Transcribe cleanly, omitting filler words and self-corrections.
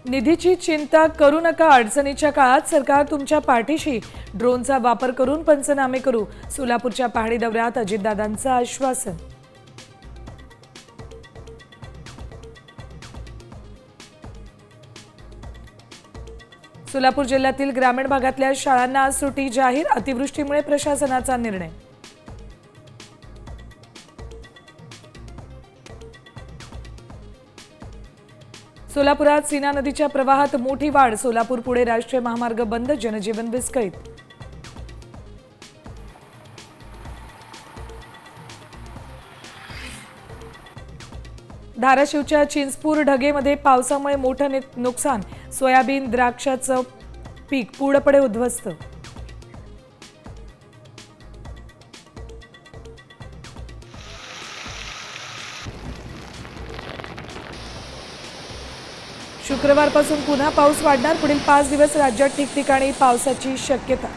निधीची चिंता करू नका, अडचणीच्या काळात सरकार तुमच्या पाठीशी. ड्रोनचा वापर करून पंचनामे करू. सोलापूरच्या पाहणी दौऱ्यात अजितदादांचं आश्वासन. सोलापूर जिल्ह्यातील ग्रामीण भागातल्या शाळांना आज सुट्टी जाहीर. अतिवृष्टीमुळे प्रशासनाचा निर्णय. सोलापुरात सीना नदीच्या प्रवाहात मोठी वाढ. सोलापूर पुणे राष्ट्रीय महामार्ग बंद. जनजीवन विस्कळीत. धाराशिवच्या चिंचपूर ढगेमध्ये पावसामुळे मोठं नुकसान. सोयाबीन द्राक्षाचं पीक पूर्णपणे उद्ध्वस्त. शुक्रवारपासून पुन्हा पाऊस वाढणार. पुढील 5 दिवस राज्यात ठिकठिकाणी पावसाची शक्यता.